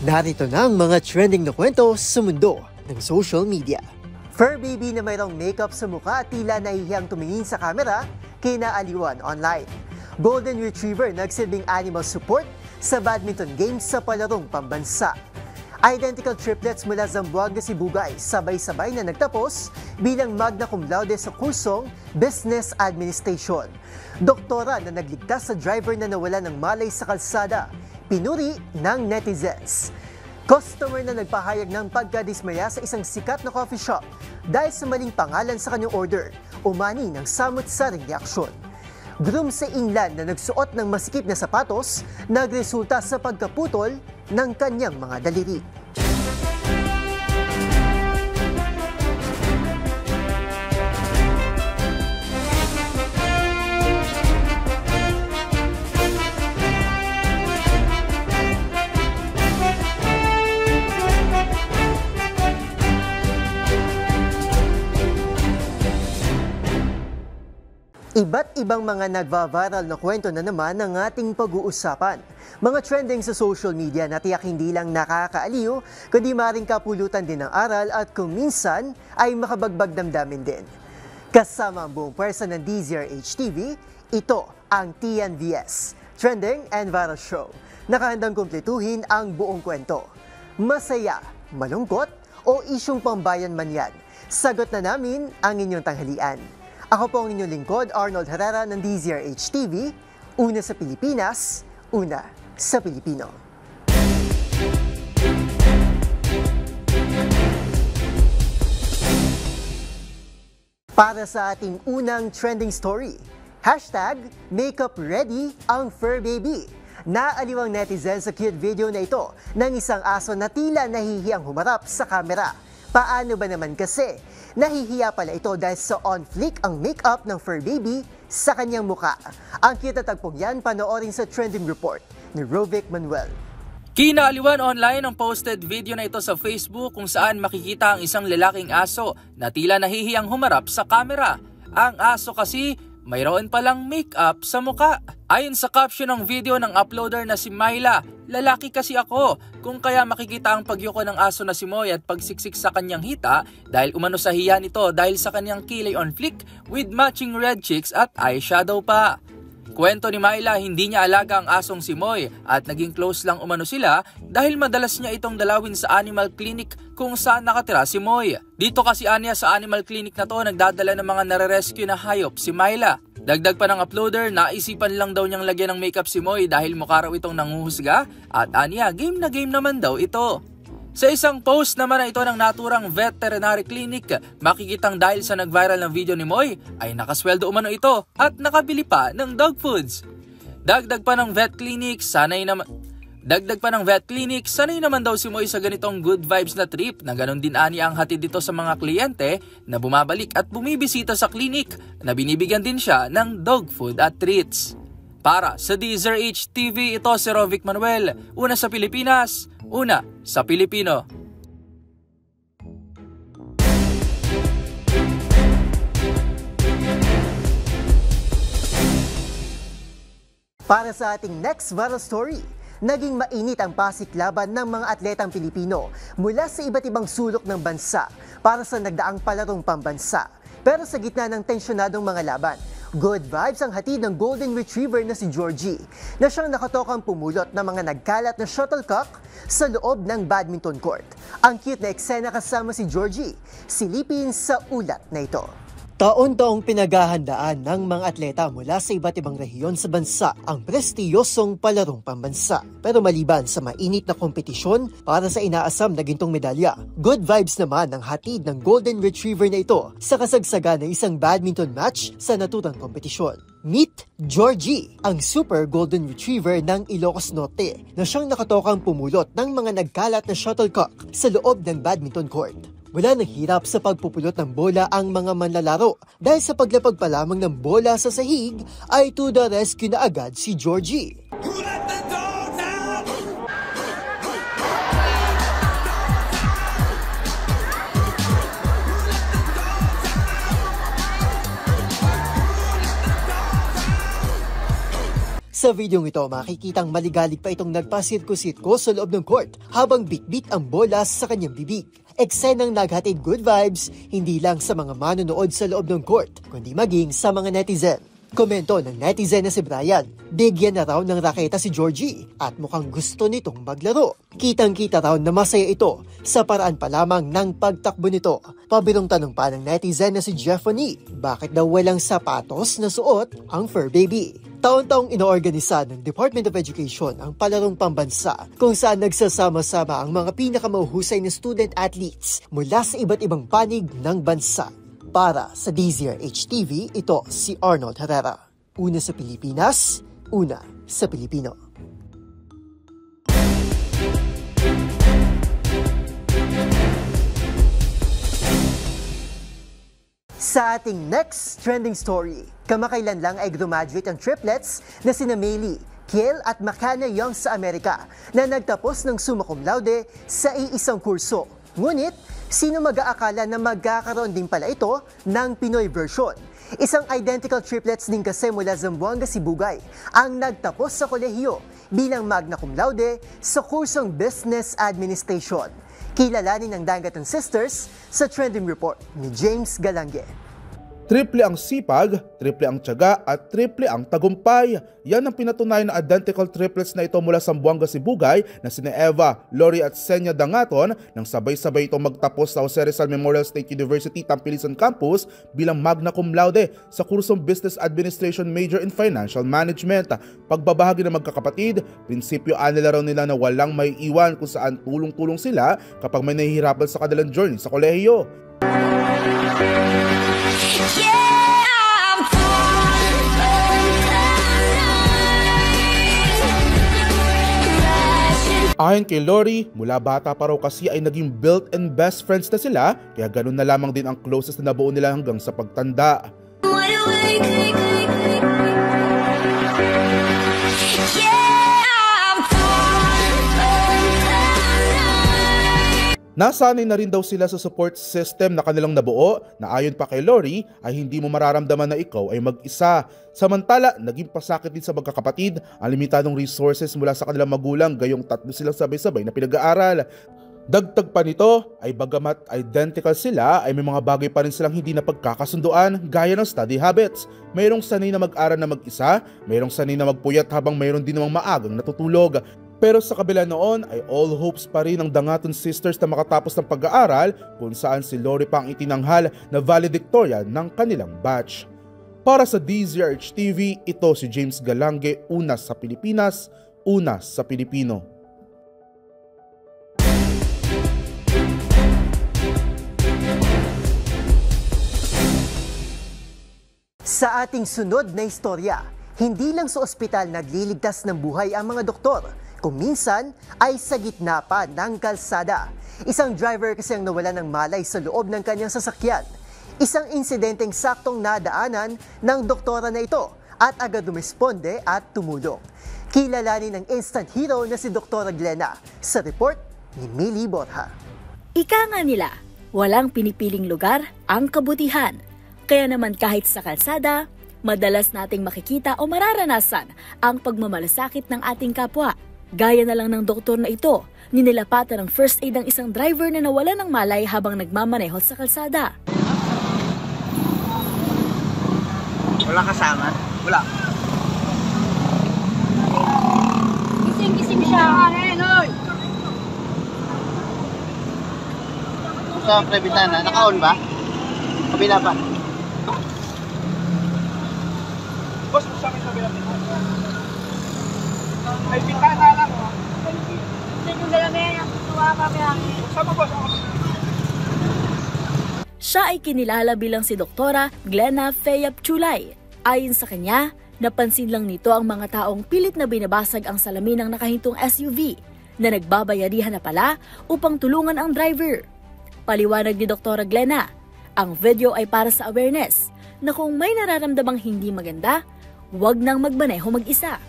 Narito na ang mga trending na kwento sa mundo ng social media. Fur baby na mayroong makeup sa mukha at tila nahihiyang tumingin sa kamera, kinaaliwan online. Golden Retriever nagsilbing animal support sa badminton games sa palarong pambansa. Identical triplets mula Zamboanga, Sibugay, sabay-sabay na nagtapos bilang magna cum laude sa kursong Business Administration. Doktora na nagligtas sa driver na nawala ng malay sa kalsada, pinuri ng netizens. Customer na nagpahayag ng pagkadismaya sa isang sikat na coffee shop dahil sa maling pangalan sa kanyang order, umani ng samot-saring reaksyon. Groom sa England na nagsuot ng masikip na sapatos, nagresulta sa pagkaputol ng kanyang mga daliri. Iba't ibang mga nagva-viral na kwento na naman ang ating pag-uusapan. Mga trending sa social media na tiyak hindi lang nakakaaliw, kundi maring kapulutan din ng aral at kung minsan ay makabagbag damdamin din. Kasama ang buong pwersa ng DZRH TV, ito ang TNVS, Trending and Viral Show. Nakahandang kumpletuhin ang buong kwento. Masaya, malungkot o isyong pambayan man yan, sagot na namin ang inyong tanghalian. Ako po ang inyong lingkod, Arnold Herrera ng DZRH TV, una sa Pilipinas, una sa Pilipino. Para sa ating unang trending story, #makeup ready ang fur baby. Naaliwang netizens sa cute video na ito ng isang aso na tila nahihiyang humarap sa kamera. Paano ba naman kasi? Nahihiya pala ito dahil sa on-fleek ang makeup ng fur baby sa kanyang muka. Ang cute na tagpong yan, panoorin sa trending report ni Rovic Manuel. Kinaaliwan online ang posted video na ito sa Facebook kung saan makikita ang isang lalaking aso na tila nahihiyang humarap sa kamera. Ang aso kasi mayroon palang makeup sa muka. Ayon sa caption ng video ng uploader na si Myla, lalaki kasi ako, kung kaya makikita ang pagyuko ng aso na si Moy at pagsiksik sa kanyang hita dahil umano sa hiya nito dahil sa kanyang kilay on flick with matching red cheeks at eyeshadow pa. Kwento ni Myla, hindi niya alaga ang asong si Moy at naging close lang umano sila dahil madalas niya itong dalawin sa animal clinic kung saan nakatira si Moy. Dito kasi anya sa animal clinic na to nagdadala ng mga nare-rescue na hayop si Myla. Dagdag pa ng uploader, naisipan lang daw niyang lagyan ng makeup si Moy dahil mukha raw itong nanguhusga at anya, game na game naman daw ito. Sa isang post naman na ito ng naturang veterinary clinic, makikitang dahil sa nag-viral ng video ni Moy ay nakasweldo umano ito at nakabili pa ng dog foods. Dagdag pa ng vet clinic, sanay naman daw si Moy sa ganitong good vibes na trip na ganon din ani ang hatid dito sa mga kliyente na bumabalik at bumibisita sa clinic na binibigyan din siya ng dog food at treats. Para sa DZRH TV, ito si Rovic Manuel, una sa Pilipinas, una sa Pilipino. Para sa ating next viral story, naging mainit ang pasiklaban ng mga atletang Pilipino mula sa iba't ibang sulok ng bansa para sa nagdaang palarong pambansa. Pero sa gitna ng tensyonadong mga laban, good vibes ang hatid ng Golden Retriever na si Georgie na siyang nakatokang pumulot ng mga nagkalat na shuttlecock sa loob ng badminton court. Ang cute na eksena kasama si Georgie, silipin sa ulat na ito. Taon-taong pinaghahandaan ng mga atleta mula sa iba't ibang rehiyon sa bansa ang prestiyosong palarong pambansa. Pero maliban sa mainit na kompetisyon para sa inaasam na gintong medalya, good vibes naman ang hatid ng Golden Retriever na ito sa kasagsagan ng isang badminton match sa naturang kompetisyon. Meet Georgie, ang super golden retriever ng Ilocos Norte na siyang nakatokang pumulot ng mga nagkalat na shuttlecock sa loob ng badminton court. Wala nang hirap sa pagpupulot ng bola ang mga manlalaro dahil sa paglapag pa lamang ng bola sa sahig ay to the rescue na agad si Georgie. Sa videong ito, makikitang maligalig pa itong nagpasirko-sirko sa loob ng court habang bitbit ang bola sa kanyang bibig. Eksenang naghatid good vibes hindi lang sa mga manonood sa loob ng court, kundi maging sa mga netizen. Komento ng netizen na si Brian, bigyan na raw ng raketa si Georgie at mukhang gusto nitong maglaro. Kitang-kita raw na masaya ito sa paraan pa lamang ng pagtakbo nito. Pabirong tanong pa ng netizen na si Jeffony, bakit daw walang sapatos na suot ang fur baby? Taon-taong inoorganisa ng Department of Education ang palarong pambansa kung saan nagsasama-sama ang mga pinakamahuhusay na student athletes mula sa iba't ibang panig ng bansa. Para sa DZRH TV, ito si Arnold Herrera. Una sa Pilipinas, una sa Pilipino. Sa ating next trending story, kamakailan lang ay graduate ang triplets na sina Maylee, Kiel at Makana Young sa Amerika na nagtapos ng summa cum laude sa iisang kurso. Ngunit, sino mag-aakala na magkakaroon din pala ito ng Pinoy version? Isang identical triplets din kasi mula Zamboanga, Sibugay ang nagtapos sa kolehiyo bilang magna cum laude sa kursong Business Administration. Kilalanin ng Dangatang Sisters sa Trending Report ni James Galange. Triple ang sipag, triple ang tiyaga at triple ang tagumpay. Yan ang pinatunayan ng identical triplets na ito mula sa Zamboanga, Sibugay na sina Eva, Lori at Senya Dangaton nang sabay-sabay itong magtapos sa Jose Rizal Memorial State University Tampilisan Campus bilang magna cum laude sa kursong Business Administration Major in Financial Management. Pagbabahagi ng magkakapatid, prinsipyo nila raw nila na walang may iwan kung saan tulong-tulong sila kapag may nahihirapan sa kanilang journey sa kolehiyo. Ayon kay Lori, mula bata pa raw kasi ay naging built-in best friends na sila, kaya ganun na lamang din ang closest na nabuo nila hanggang sa pagtanda. Nasanay na rin daw sila sa support system na kanilang nabuo na ayon pa kay Lori ay hindi mo mararamdaman na ikaw ay mag-isa. Samantala, naging pasakit din sa magkakapatid ang limitadong resources mula sa kanilang magulang gayong tatlo silang sabay-sabay na pinag-aaral. Dagdag pa nito ay bagamat identical sila ay may mga bagay pa rin silang hindi na pagkakasunduan gaya ng study habits. Mayroong sanay na mag-aral na mag-isa, mayroong sanay na magpuyat habang mayroon din namang maagang natutulog. Pero sa kabila noon ay all hopes pa rin ng Dangaton Sisters na makatapos ng pag-aaral kung saan si Lori pa ang itinanghal na valedictorian ng kanilang batch. Para sa DZRH TV, ito si James Galange, una sa Pilipinas, una sa Pilipino. Sa ating sunod na istorya, hindi lang sa ospital nagliligtas ng buhay ang mga doktor, kung minsan ay sa gitna pa ng kalsada. Isang driver kasi ang nawala ng malay sa loob ng kanyang sasakyan. Isang insidenteng saktong nadaanan ng doktora na ito at agad rumisponde at tumulong. Kilalanin ng instant hero na si Dr. Glena sa report ni Millie Borja. Ika nga nila, walang pinipiling lugar ang kabutihan. Kaya naman kahit sa kalsada, madalas nating makikita o mararanasan ang pagmamalasakit ng ating kapwa. Gaya na lang ng doktor na ito, ninilapatan ng first aid ang isang driver na nawala ng malay habang nagmamaneho sa kalsada. Wala kasama? Wala. Gising-gising siya. Sa prebitana, naka-on ba? Kabila pa. Boss, sa akin sa bilang ay bintana lang. Sa yung galamay, tuwa kami hangin. Sama boss. Siya ay kinilala bilang si Doktora Glena Feyap Chulay. Ayon sa kanya, napansin lang nito ang mga taong pilit na binabasag ang salamin ng nakahintong SUV na nagbabayarihan na pala upang tulungan ang driver. Paliwanag ni Doktora Glena, ang video ay para sa awareness na kung may nararamdamang hindi maganda, huwag nang magmaneho mag-isa.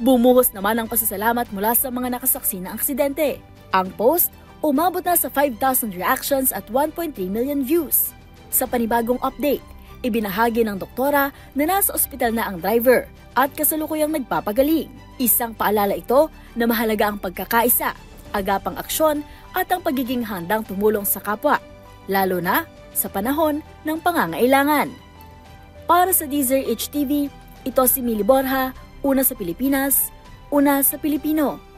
Bumuhos naman ang pasasalamat mula sa mga nakasaksi ng aksidente. Ang post, umabot na sa 5,000 reactions at 1.3 million views. Sa panibagong update, Ibinahagi ng doktora na nasa ospital na ang driver at kasalukuyang nagpapagaling. Isang paalala ito na mahalaga ang pagkakaisa, agapang aksyon at ang pagiging handang tumulong sa kapwa, lalo na sa panahon ng pangangailangan. Para sa DZRH TV, ito si Mili Borja, una sa Pilipinas, una sa Pilipino.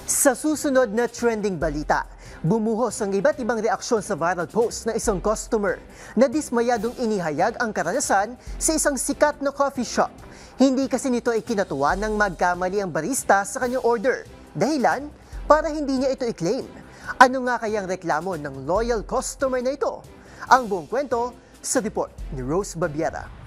Sa susunod na trending balita, bumuhos ang iba't ibang reaksyon sa viral post ng isang customer na dismayadong inihayag ang karanasan sa isang sikat na coffee shop. Hindi kasi nito ay kinatuwa nang magkamali ang barista sa kanyang order. Dahilan para hindi niya ito i-claim. Ano nga kayang reklamo ng loyal customer na ito? Ang buong kwento sa report ni Rose Babiera.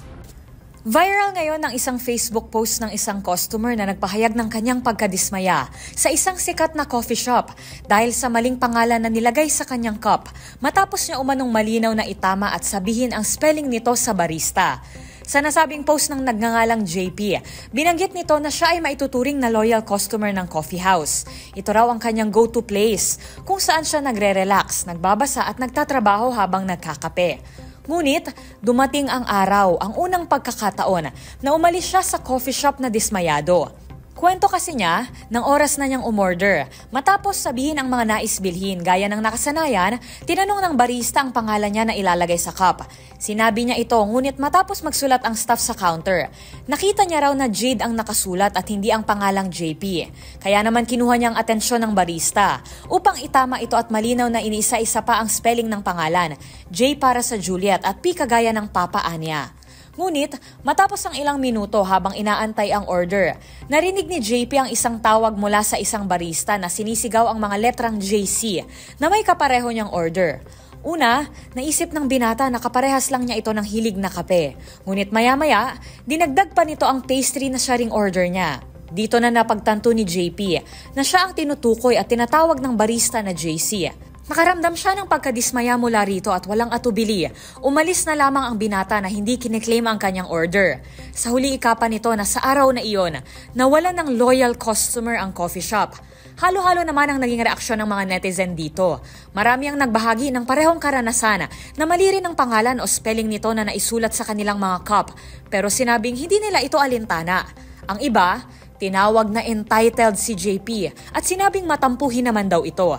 Viral ngayon ang isang Facebook post ng isang customer na nagpahayag ng kanyang pagkadismaya sa isang sikat na coffee shop dahil sa maling pangalan na nilagay sa kanyang cup matapos niya umanong malinaw na itama at sabihin ang spelling nito sa barista. Sa nasabing post ng nagngangalang JP, binanggit nito na siya ay maituturing na loyal customer ng coffee house. Ito raw ang kanyang go-to place kung saan siya nagre-relax, nagbabasa at nagtatrabaho habang nagkakape. Ngunit, dumating ang araw, ang unang pagkakataon na umalis siya sa coffee shop na dismayado. Kwento kasi niya, ng oras na niyang umorder. Matapos sabihin ang mga nais bilhin gaya ng nakasanayan, tinanong ng barista ang pangalan niya na ilalagay sa cup. Sinabi niya ito, ngunit matapos magsulat ang staff sa counter, nakita niya raw na Jade ang nakasulat at hindi ang pangalang JP. Kaya naman kinuha niya ang atensyon ng barista upang itama ito at malinaw na iniisa-isa pa ang spelling ng pangalan, J para sa Juliet at P kagaya ng Papa Anya. Ngunit, matapos ang ilang minuto habang inaantay ang order, narinig ni JP ang isang tawag mula sa isang barista na sinisigaw ang mga letrang JC na may kapareho niyang order. Una, naisip ng binata na kaparehas lang niya ito ng hilig na kape. Ngunit maya-maya, dinagdag pa nito ang pastry na siya ring order niya. Dito na napagtanto ni JP na siya ang tinutukoy at tinatawag ng barista na JC. Nakaramdam siya ng pagkadismaya mula rito at walang atubili. Umalis na lamang ang binata na hindi kiniklaim ang kanyang order. Sa huli ikapan nito na sa araw na iyon, nawalan ng loyal customer ang coffee shop. Halo-halo naman ang naging reaksyon ng mga netizen dito. Marami ang nagbahagi ng parehong karanasan na mali rin ang pangalan o spelling nito na naisulat sa kanilang mga cup. Pero sinabing hindi nila ito alintana. Ang iba, tinawag na entitled si JP at sinabing matampuhin naman daw ito.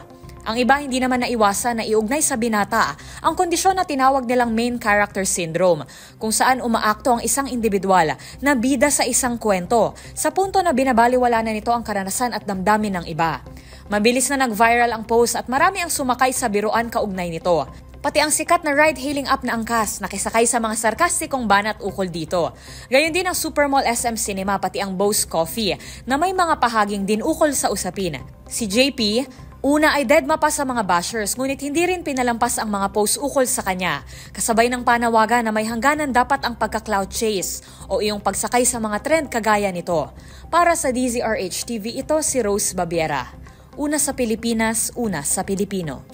Ang iba hindi naman naiwasan na iugnay sa binata ang kondisyon na tinawag nilang main character syndrome, kung saan umaakto ang isang individual na bida sa isang kwento, sa punto na binabaliwala na nito ang karanasan at damdamin ng iba. Mabilis na nag-viral ang post at marami ang sumakay sa biruan kaugnay nito. Pati ang sikat na ride-hailing app na Angkas nakisakay sa mga sarkastikong banat ukol dito. Gayon din ang Supermall SM Cinema pati ang Boss Coffee na may mga pahaging din ukol sa usapin. Si JP, una ay deadma pa sa mga bashers ngunit hindi rin pinalampas ang mga post ukol sa kanya. Kasabay ng panawagan na may hangganan dapat ang pagka-cloud chase o iyong pagsakay sa mga trend kagaya nito. Para sa DZRH TV, ito si Rose Babiera. Una sa Pilipinas, una sa Pilipino.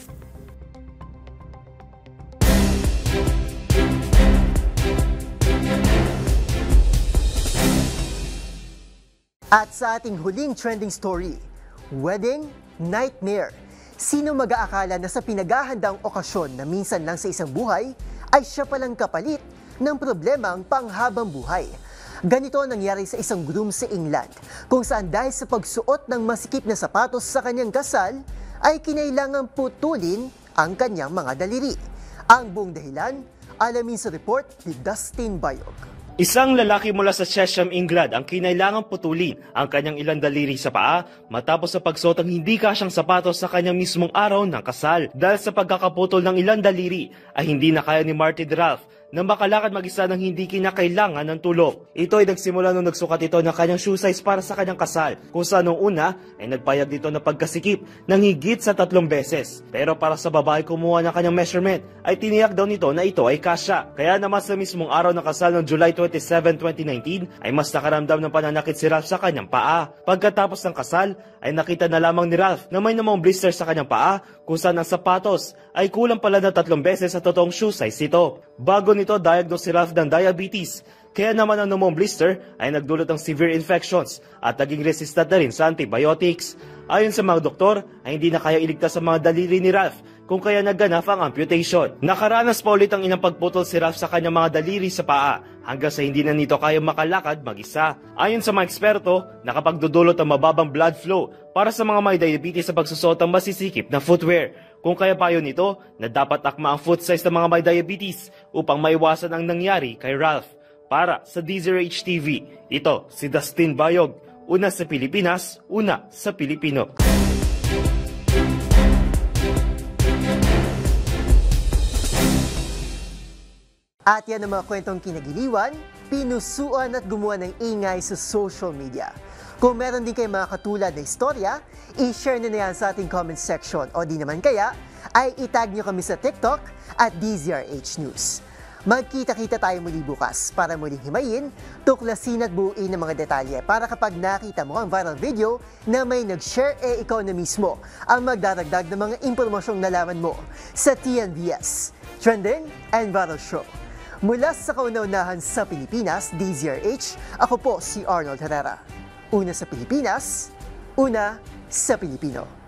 At sa ating huling trending story, wedding nightmare. Sino mag-aakala na sa pinaghahandang okasyon na minsan lang sa isang buhay, ay siya palang kapalit ng problemang panghabang buhay. Ganito nangyari sa isang groom sa England, kung saan dahil sa pagsuot ng masikip na sapatos sa kanyang kasal, ay kinailangang putulin ang kanyang mga daliri. Ang buong dahilan, alamin sa report ni Dustin Bayog. Isang lalaki mula sa Chesham, England ang kinailangang putulin ang kanyang ilang daliri sa paa matapos sa pagsuot ng hindi kasyang sapatos sa kanyang mismong araw ng kasal. Dahil sa pagkakaputol ng ilang daliri ay hindi na kaya ni Martin Ralph na makalakad mag-isa ng hindi kinakailangan ng tulong. Ito ay nagsimula nung nagsukat ito ng kanyang shoe size para sa kanyang kasal, kung saan nung una ay nagpayag dito na pagkasikip ng higit sa 3 beses. Pero para sa babae kumuha ng kanyang measurement ay tiniyak daw nito na ito ay kasya. Kaya naman sa mismong araw ng kasal ng July 27, 2019 ay mas nakaramdam ng pananakit si Ralph sa kanyang paa. Pagkatapos ng kasal ay nakita na lamang ni Ralph na may namang blister sa kanyang paa, kung saan ang sapatos ay kulang pala na 3 beses sa totoong shoe size ito. Bago nito, diagnose si Ralph ng diabetes, Kaya naman ang pneumonia blister ay nagdulot ng severe infections at naging resistant na rin sa antibiotics. Ayon sa mga doktor, ay hindi na kaya iligtas sa mga daliri ni Ralph kung kaya naganap ang amputation. Nakaranas pa ulit ang inang pagputol si Ralph sa kanyang mga daliri sa paa hanggang sa hindi na nito kaya makalakad mag-isa. Ayon sa mga eksperto, nakapagdudulot ang mababang blood flow para sa mga may diabetes sa pagsusuot ng masisikip na footwear. Kung kaya payo nito na dapat akma ang foot size ng mga may diabetes upang maiwasan ang nangyari kay Ralph. Para sa DZRH TV, ito si Dustin Bayog. Una sa Pilipinas, una sa Pilipino. At yan ang mga kwentong kinagiliwan, pinusuan at gumawa ng ingay sa social media. Kung meron din kayo mga katulad na istorya, i-share nyo na yan sa ating comment section o di naman kaya ay itag nyo kami sa TikTok at DZRH News. Magkita-kita tayo muli bukas para muling himayin, tuklasin at buuin ng mga detalye para kapag nakita mo ang viral video na may nag-share, ikaw na mismo ang magdaragdag ng mga impormasyong nalaman mo sa TNVS, Trending and Viral Show. Mula sa kauna-unahan sa Pilipinas, DZRH, ako po si Arnold Herrera. Una sa Pilipinas, una sa Pilipino.